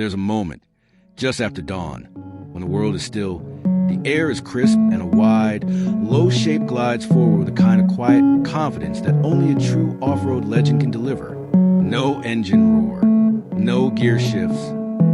There's a moment, just after dawn, when the world is still, the air is crisp, and a wide, low shape glides forward with a kind of quiet confidence that only a true off-road legend can deliver. No engine roar, no gear shifts,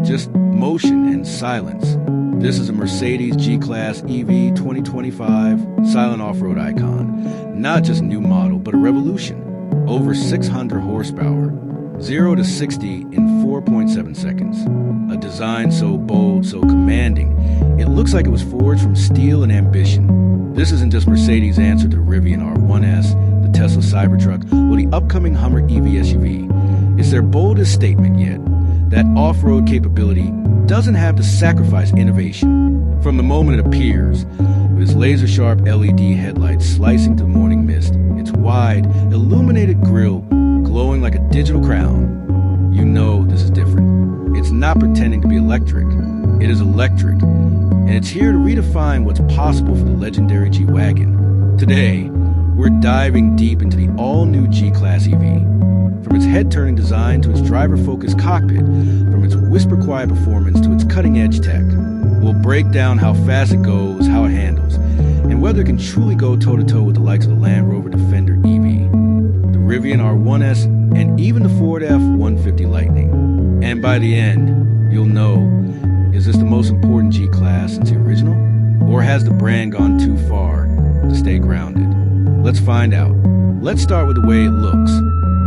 just motion and silence. This is a Mercedes G-Class EV 2025 silent off-road icon. Not just a new model, but a revolution. Over 600 horsepower, 0 to 60 in 4.7 seconds. A design so bold, so commanding, it looks like it was forged from steel and ambition. This isn't just Mercedes' answer to the Rivian R1S, the Tesla Cybertruck, or the upcoming Hummer EV SUV. It's their boldest statement yet. That off-road capability doesn't have to sacrifice innovation. From the moment it appears, with its laser-sharp LED headlights slicing through morning mist, its wide, illuminated grille glowing like a digital crown, you know this is different. It's not pretending to be electric. It is electric, and it's here to redefine what's possible for the legendary G-Wagon. Today, we're diving deep into the all-new G-Class EV. From its head-turning design to its driver-focused cockpit, from its whisper-quiet performance to its cutting-edge tech, we'll break down how fast it goes, how it handles, and whether it can truly go toe-to-toe with the likes of the Land Rover Defender EV, the Rivian R1S, and even the Ford F-150 Lightning. And by the end, you'll know, is this the most important G-Class since the original? Or has the brand gone too far to stay grounded? Let's find out. Let's start with the way it looks.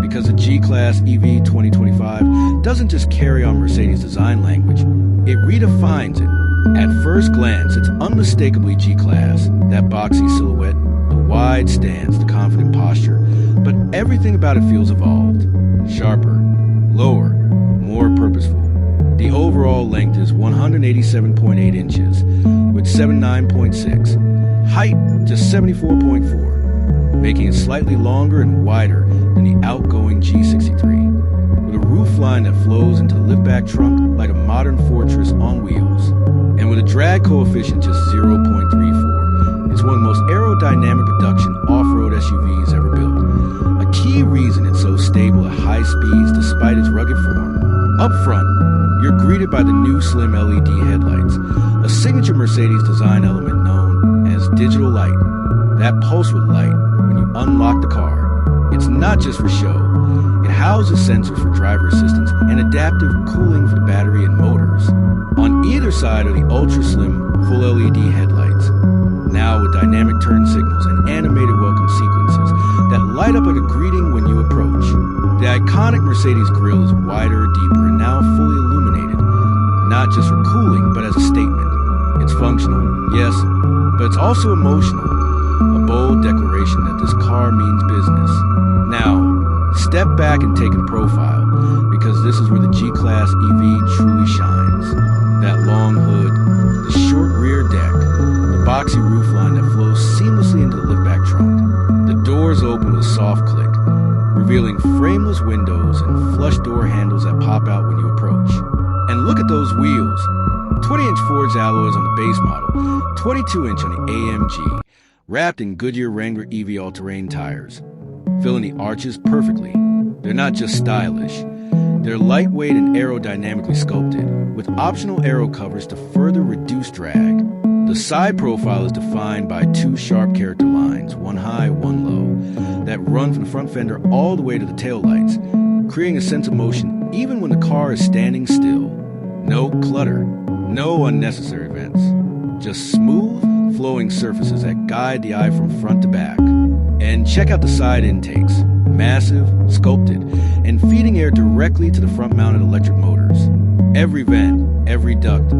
Because the G-Class EV 2025 doesn't just carry on Mercedes' design language, it redefines it. At first glance, it's unmistakably G-Class, that boxy silhouette, the wide stance, the confident posture, but everything about it feels evolved. Sharper, lower, more purposeful. The overall length is 187.8 inches, with 79.6. Height, just 74.4, making it slightly longer and wider than the outgoing G63, with a roofline that flows into the liftback trunk like a modern fortress on wheels. And with a drag coefficient just 0.34, it's one of the most aerodynamic production off-road SUVs ever built. A key reason it's so stable at high speeds despite its rugged form. Up front, you're greeted by the new slim LED headlights, a signature Mercedes design element known as digital light. That pulse with light when you unlock the car. It's not just for show. It houses sensors for driver assistance and adaptive cooling for the battery and motors. On either side are the ultra-slim full LED headlights, now with dynamic turn signals and animated welcome sequences that light up like a greeting when you approach. The iconic Mercedes grille is wider, deeper, and now fully illuminated, not just for cooling, but as a statement. It's functional, yes, but it's also emotional. A bold declaration that this car means business. Now, step back and take in profile, because this is where the G-Class EV truly shines. That long hood, the short rear deck, the boxy roofline that flows seamlessly into the liftback trunk. The doors open with a soft click, revealing frameless windows and flush door handles that pop out when you approach. And look at those wheels. 20-inch forged alloys on the base model, 22-inch on the AMG, wrapped in Goodyear Wrangler EV all-terrain tires, filling the arches perfectly. They're not just stylish. They're lightweight and aerodynamically sculpted, with optional aero covers to further reduce drag. The side profile is defined by two sharp character lines, one high, one low, that run from the front fender all the way to the taillights, creating a sense of motion even when the car is standing still. No clutter, no unnecessary vents, just smooth, flowing surfaces that guide the eye from front to back. And check out the side intakes, massive, sculpted, and feeding air directly to the front-mounted electric motors. Every vent, every duct,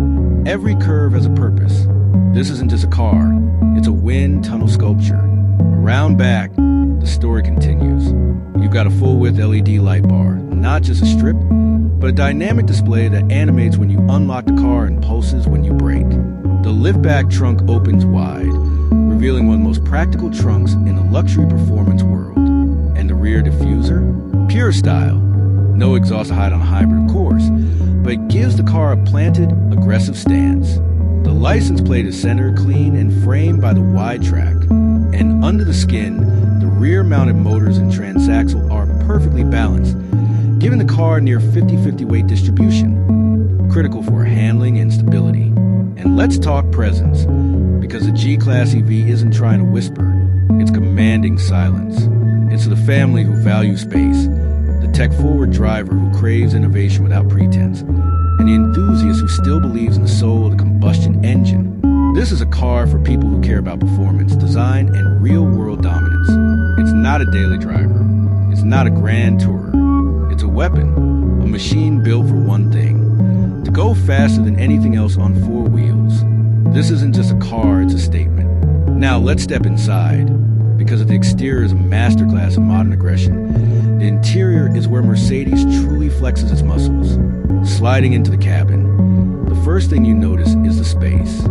every curve has a purpose. This isn't just a car, it's a wind tunnel sculpture. Around back, the story continues. You've got a full-width LED light bar, not just a strip, but a dynamic display that animates when you unlock the car and pulses when you brake. The liftback trunk opens wide, revealing one of the most practical trunks in the luxury performance world. And the rear diffuser? Pure style. No exhaust hide on a hybrid, of course, but it gives the car a planted, aggressive stance. The license plate is centered, clean, and framed by the wide track. And under the skin, the rear-mounted motors and transaxle are perfectly balanced, giving the car near 50-50 weight distribution. critical for handling and stability. And let's talk presence, because the G-Class EV isn't trying to whisper, it's commanding silence. It's the family who values space, the tech-forward driver who craves innovation without pretense, and the enthusiast who still believes in the soul of the combustion engine. This is a car for people who care about performance, design, and real-world dominance. It's not a daily driver. It's not a grand tourer. It's a weapon, a machine built for one thing: to go faster than anything else on four wheels. This isn't just a car, it's a statement. Now let's step inside, because the exterior is a masterclass of modern aggression. The interior is where Mercedes truly flexes its muscles. Sliding into the cabin, the first thing you notice is the space.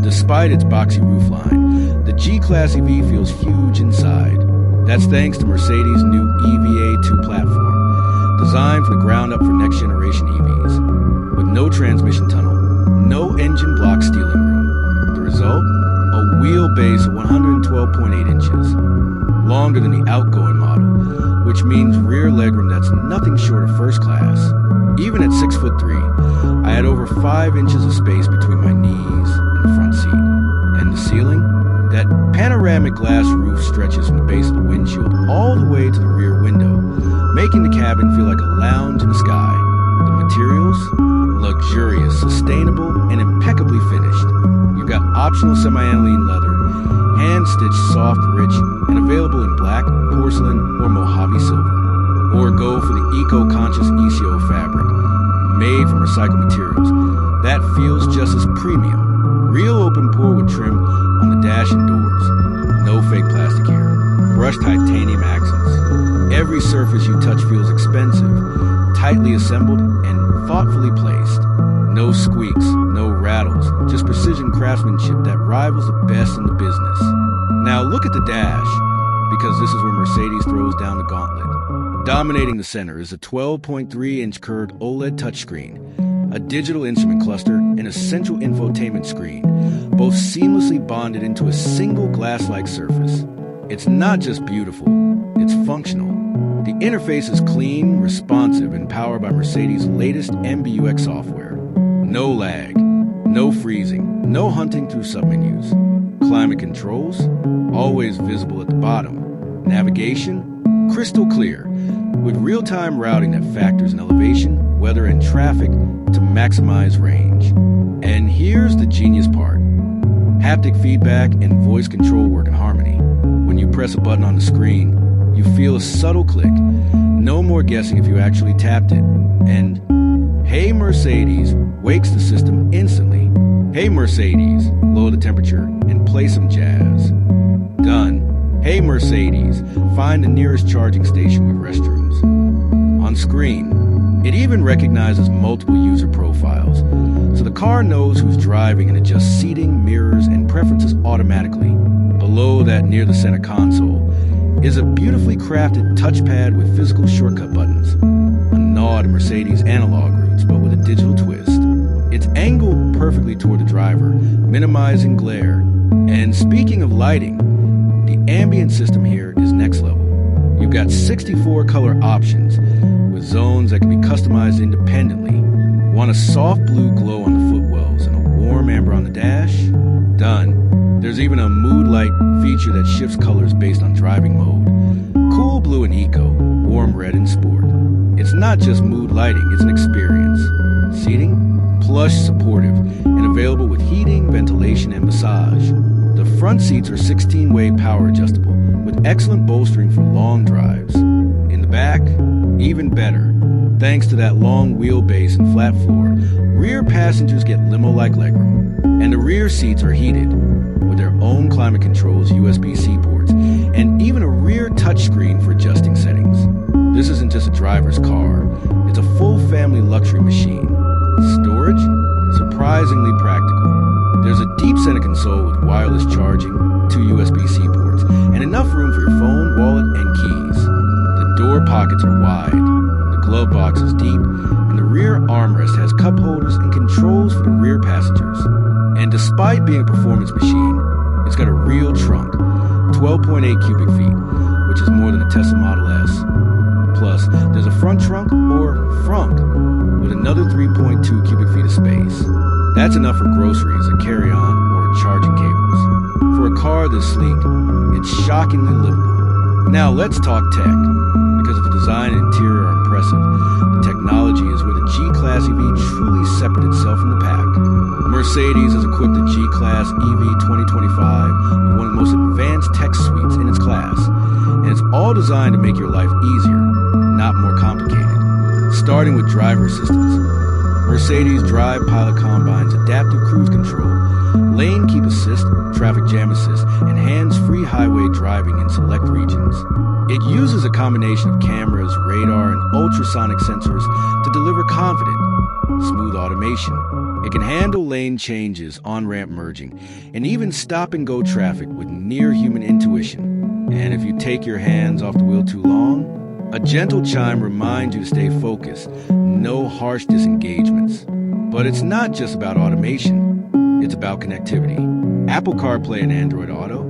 Despite its boxy roofline, the G-Class EV feels huge inside. That's thanks to Mercedes' new EVA2 platform, designed from the ground up for next-generation EVs. With no transmission tunnel, no engine block steering room. The result? A wheelbase of 112.8 inches, longer than the outgoing model, which means rear legroom that's nothing short of first class. Even at 6'3", I had over 5 inches of space between my knees and the front seat. And the ceiling? That panoramic glass roof stretches from the base of the windshield all the way to the rear window, making the cabin feel like a lounge in the sky. The materials? Luxurious, sustainable, and impeccably finished. You've got optional semi-aniline leather, hand-stitched soft, rich, and available in black, porcelain, or Mojave silver. Or go for the eco-conscious ECO fabric, made from recycled materials. That feels just as premium. Real open pore with trim on the dash and doors. No fake plastic here. Brushed titanium accents. Every surface you touch feels expensive, tightly assembled, and thoughtfully placed. No squeaks, no rattles, just precision craftsmanship that rivals the best in the business. Now look at the dash, because this is where Mercedes throws down the gauntlet. Dominating the center is a 12.3-inch curved OLED touchscreen, a digital instrument cluster, and a central infotainment screen, both seamlessly bonded into a single glass-like surface. It's not just beautiful, it's functional. The interface is clean, responsive, and powered by Mercedes' latest MBUX software. No lag, no freezing, no hunting through submenus. Climate controls, always visible at the bottom. Navigation, crystal clear, with real-time routing that factors in elevation, weather, and traffic to maximize range. And here's the genius part. Haptic feedback and voice control work in harmony. When you press a button on the screen, you feel a subtle click. No more guessing if you actually tapped it. And "Hey Mercedes" wakes the system instantly. "Hey Mercedes," lower the temperature and play some jazz. Done. "Hey Mercedes," find the nearest charging station with restrooms. On screen, it even recognizes multiple user profiles, so the car knows who's driving and adjusts seating, mirrors, and preferences automatically. Below that, near the center console, is a beautifully crafted touchpad with physical shortcut buttons, a nod to Mercedes' analog roots, but with a digital twist. It's angled perfectly toward the driver, minimizing glare. And speaking of lighting, the ambient system here is next level. You've got 64 color options, with zones that can be customized independently. Want a soft blue glow on the footwells and a warm amber on the dash? Done. There's even a mood light feature that shifts colors based on driving mode. Cool blue and eco, warm red and sport. It's not just mood lighting, it's an experience. Seating? Plush, supportive, and available with heating, ventilation, and massage. The front seats are 16-way power adjustable, with excellent bolstering for long drives. In the back, even better. Thanks to that long wheelbase and flat floor, rear passengers get limo-like legroom. And the rear seats are heated, with their own climate controls, USB-C ports, and even a rear touchscreen for adjusting settings. This isn't just a driver's car, it's a full family luxury machine. Storage? Surprisingly practical. There's a deep center console with wireless charging, 2 USB-C ports, and enough room for your phone, wallet, and keys. The door pockets are wide, the glove box is deep, and the rear armrest has cup holders and controls for the rear passengers. And despite being a performance machine, it's got a real trunk, 12.8 cubic feet, which is more than a Tesla Model S. Plus, there's a front trunk, or frunk, with another 3.2 cubic feet of space. That's enough for groceries, a carry-on, or charging cables. For a car this sleek, it's shockingly livable. Now let's talk tech. Because if the design and interior are impressive, the technology is where the G-Class EV truly separated itself from the pack. Mercedes has equipped the G-Class EV 2025 with one of the most advanced tech suites in its class, and it's all designed to make your life easier, not more complicated. Starting with driver assistance. Mercedes Drive Pilot combines adaptive cruise control, lane keep assist, traffic jam assist, and hands-free highway driving in select regions. It uses a combination of cameras, radar, and ultrasonic sensors to deliver confident, smooth automation. It can handle lane changes, on-ramp merging, and even stop-and-go traffic with near-human intuition. And if you take your hands off the wheel too long, a gentle chime reminds you to stay focused, no harsh disengagements. But it's not just about automation, it's about connectivity. Apple CarPlay and Android Auto,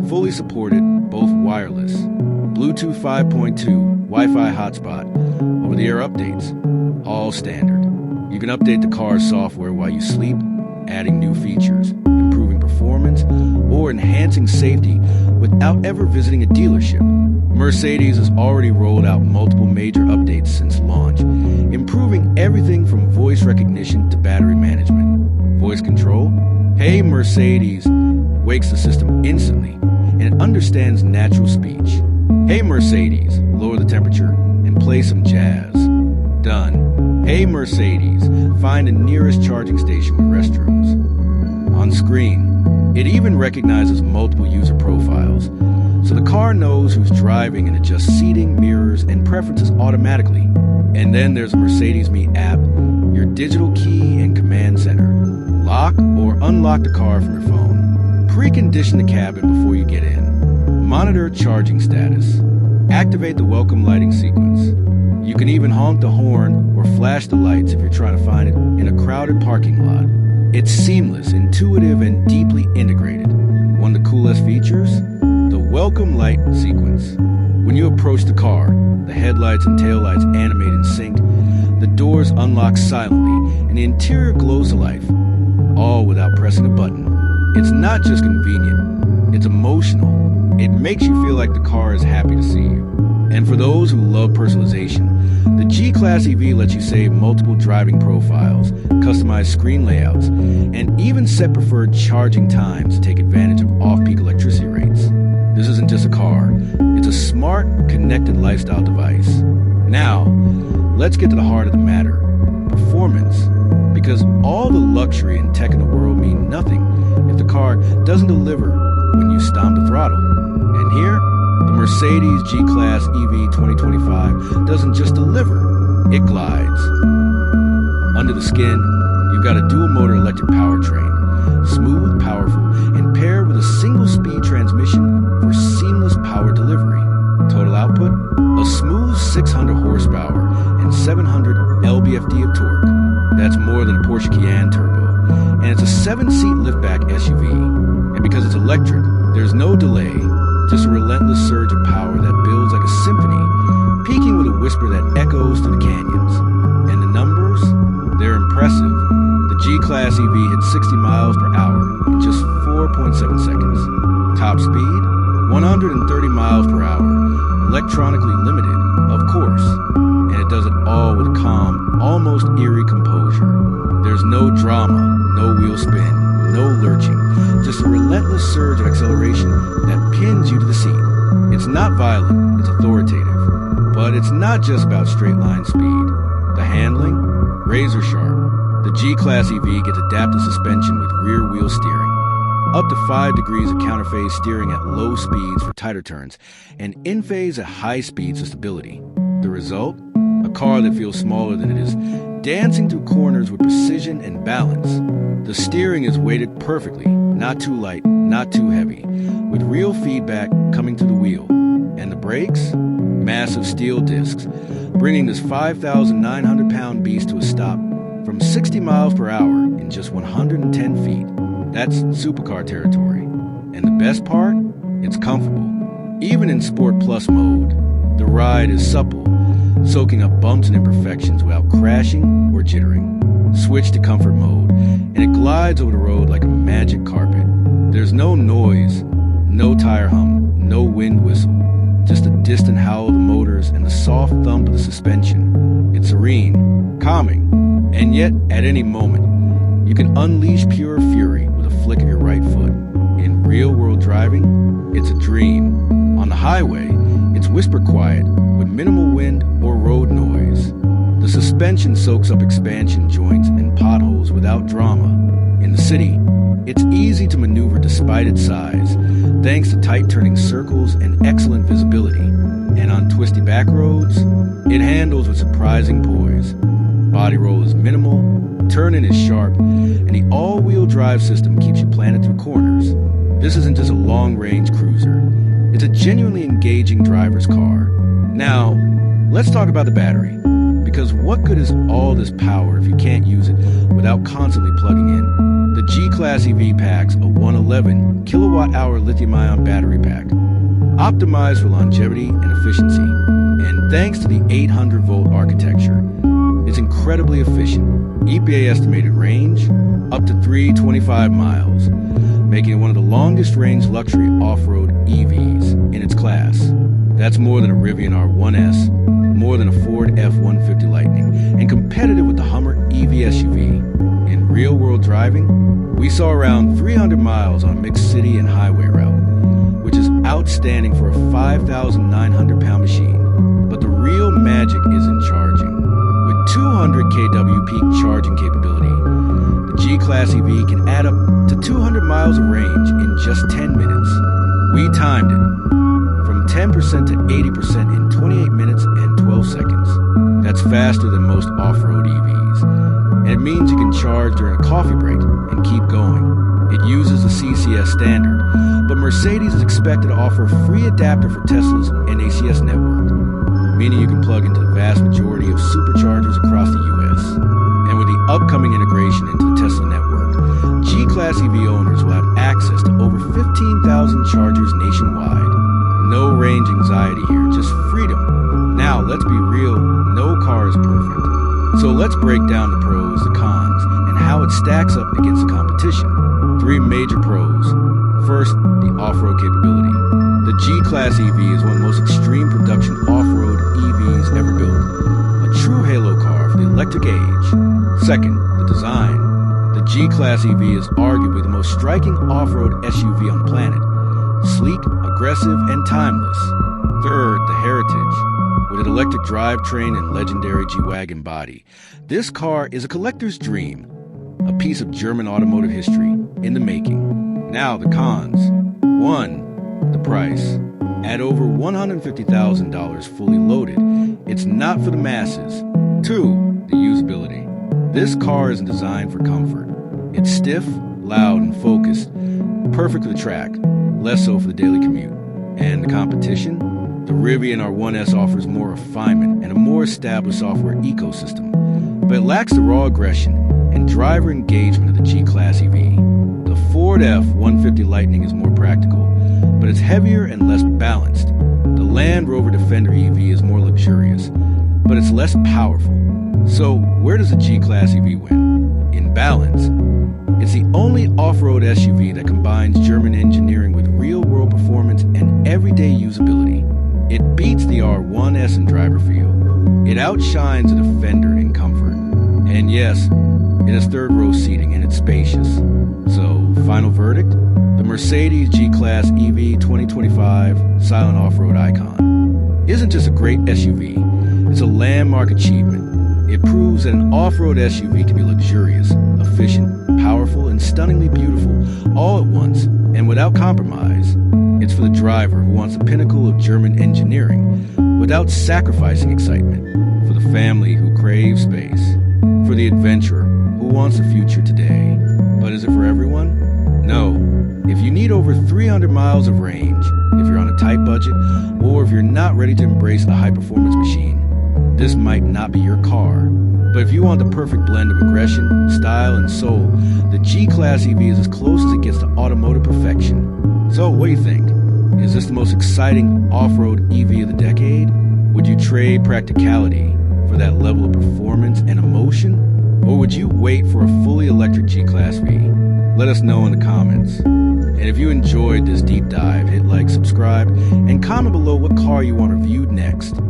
fully supported, both wireless. Bluetooth 5.2, Wi-Fi hotspot, over-the-air updates, all standard. You can update the car's software while you sleep, adding new features, improving performance, or enhancing safety without ever visiting a dealership. Mercedes has already rolled out multiple major updates since launch, improving everything from voice recognition to battery management. Voice control? Hey Mercedes wakes the system instantly, and it understands natural speech. Hey Mercedes, lower the temperature and play some jazz. Done. Hey Mercedes, find the nearest charging station with restrooms. On screen, it even recognizes multiple user profiles, so the car knows who's driving and adjusts seating, mirrors, and preferences automatically. And then there's a Mercedes Me app, your digital key and command center. Lock or unlock the car from your phone. Precondition the cabin before you get in. Monitor charging status. Activate the welcome lighting sequence. You can even honk the horn or flash the lights if you're trying to find it in a crowded parking lot. It's seamless, intuitive, and deeply integrated. One of the coolest features? The welcome light sequence. When you approach the car, the headlights and taillights animate in sync, the doors unlock silently, and the interior glows to life, all without pressing a button. It's not just convenient, it's emotional. It makes you feel like the car is happy to see you. And for those who love personalization, the G-Class EV lets you save multiple driving profiles, customize screen layouts, and even set preferred charging times to take advantage of off-peak electricity rates. This isn't just a car, it's a smart, connected lifestyle device. Now, let's get to the heart of the matter, performance. Because all the luxury and tech in the world mean nothing if the car doesn't deliver when you stomp the throttle. And here, the Mercedes G-Class EV 2025 doesn't just deliver, it glides. Under the skin, you've got a dual-motor electric powertrain, smooth, powerful, and paired with a single-speed transmission for seamless power delivery. Total output? A smooth 600 horsepower and 700 lb-ft of torque. That's more than a Porsche Cayenne Turbo, and it's a 7-seat liftback SUV. And because it's electric, there's no delay, just a relentless surge of power that builds like a symphony, peaking with a whisper that echoes through the canyons. And the numbers? They're impressive. The G-Class EV hit 60 miles per hour in just 4.7 seconds. Top speed? 130 miles per hour. Electronically limited, of course. And it does it all with calm, almost eerie composure. There's no drama, no wheel spin, no lurching, just a relentless surge of acceleration that pins you to the seat. It's not violent, it's authoritative. But it's not just about straight line speed. The handling? Razor sharp. The G-Class EV gets adaptive suspension with rear wheel steering. Up to 5 degrees of counterphase steering at low speeds for tighter turns, and in-phase at high speeds for stability. The result? A car that feels smaller than it is, dancing through corners with precision and balance. The steering is weighted perfectly, not too light, not too heavy, with real feedback coming through the wheel. And the brakes? Massive steel discs, bringing this 5,900-pound beast to a stop from 60 miles per hour in just 110 feet. That's supercar territory. And the best part? It's comfortable. Even in Sport Plus mode, the ride is supple, soaking up bumps and imperfections without crashing or jittering. Switch to comfort mode, and it glides over the road like a magic carpet. There's no noise, no tire hum, no wind whistle, just the distant howl of the motors and the soft thump of the suspension. It's serene, calming, and yet at any moment, you can unleash pure fury with a flick of your right foot. In real-world driving, it's a dream. On the highway, it's whisper quiet with minimal wind or road noise. The suspension soaks up expansion joints and potholes without drama. In the city, it's easy to maneuver despite its size, thanks to tight turning circles and excellent visibility. And on twisty back roads, it handles with surprising poise. Body roll is minimal, turning is sharp, and the all-wheel drive system keeps you planted through corners. This isn't just a long-range cruiser. It's a genuinely engaging driver's car. Now, let's talk about the battery. Because what good is all this power if you can't use it without constantly plugging in? The G-Class EV packs a 111 kilowatt-hour lithium-ion battery pack, optimized for longevity and efficiency. And thanks to the 800-volt architecture, it's incredibly efficient. EPA estimated range up to 325 miles, making it one of the longest-range luxury off-road EVs in its class. That's more than a Rivian R1S, more than a Ford F-150 Lightning, and competitive with the Hummer EV SUV. In real-world driving, we saw around 300 miles on a mixed city and highway route, which is outstanding for a 5,900-pound machine. But the real magic is in charging. With 200 kW peak charging capability, the G-Class EV can add up to 200 miles of range in just 10 minutes. We timed it from 10% to 80% in 28 minutes and 12 seconds. That's faster than most off-road EVs. And it means you can charge during a coffee break and keep going. It uses the CCS standard, but Mercedes is expected to offer a free adapter for Tesla's NACS network, meaning you can plug into the vast majority of superchargers across the US. And with the upcoming integration into the Tesla network, G-Class EV owners will have access to over 15,000 chargers nationwide. No range anxiety here, just freedom. Now, let's be real, no car is perfect. So let's break down the pros, the cons, and how it stacks up against the competition. 3 major pros. First, the off-road capability. The G-Class EV is one of the most extreme production off-road EVs ever built. A true halo car for the electric age. Second, the design. The G-Class EV is arguably the most striking off-road SUV on the planet. Sleek, aggressive, and timeless. Third, the heritage. With an electric drivetrain and legendary G-Wagon body, this car is a collector's dream. A piece of German automotive history in the making. Now the cons. 1. The price. At over $150,000 fully loaded, it's not for the masses. 2. The usability. This car isn't designed for comfort. It's stiff, loud, and focused. Perfect for the track, less so for the daily commute. And the competition? The Rivian R1S offers more refinement and a more established software ecosystem, but it lacks the raw aggression and driver engagement of the G-Class EV. The Ford F-150 Lightning is more practical, but it's heavier and less balanced. The Land Rover Defender EV is more luxurious, but it's less powerful. So where does the G-Class EV win? In balance. It's the only off-road SUV that combines German engineering with real-world performance and everyday usability. It beats the R1S in driver feel. It outshines the Defender in comfort. And yes, it has third-row seating and it's spacious. So, final verdict? The Mercedes G-Class EV 2025 silent off-road icon isn't just a great SUV, it's a landmark achievement. It proves that an off-road SUV can be luxurious, efficient, powerful, and stunningly beautiful all at once and without compromise. It's for the driver who wants the pinnacle of German engineering without sacrificing excitement, for the family who craves space, for the adventurer who wants a future today. But is it for everyone? No. If you need over 300 miles of range, if you're on a tight budget, or if you're not ready to embrace a high-performance machine, this might not be your car. But if you want the perfect blend of aggression, style, and soul, the G-Class EV is as close as it gets to automotive perfection. So what do you think? Is this the most exciting off-road EV of the decade? Would you trade practicality for that level of performance and emotion? Or would you wait for a fully electric G-Class V? Let us know in the comments. And if you enjoyed this deep dive, hit like, subscribe, and comment below what car you want reviewed next.